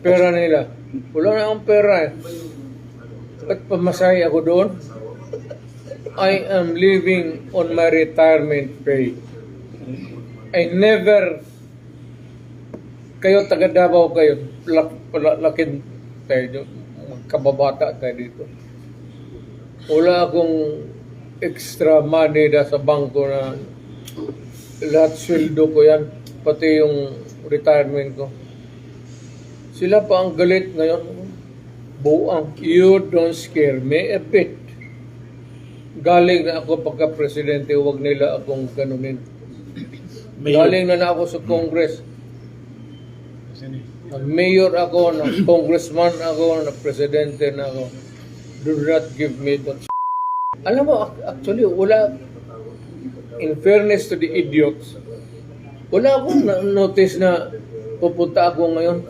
pera nila. Wala na akong pera eh. At pamasahe ako doon. I am living on my retirement pay. I never, kayo taga Davao kayo, lakin tayo, magkababata tayo dito. Wala akong extra money na sa bangko na lahat sweldo ko yan, pati yung retirement ko. Sila pa ang galit ngayon. Buang, you don't scare me a bit. Galing na ako pagka-presidente, huwag nila akong ganunin. Galing na ako sa Congress. Nag-mayor ako, nag-congressman ako, nag-presidente na ako. Do not give me that Alam mo, actually, wala, in fairness to the idiots, wala akong notice na pupunta ako ngayon.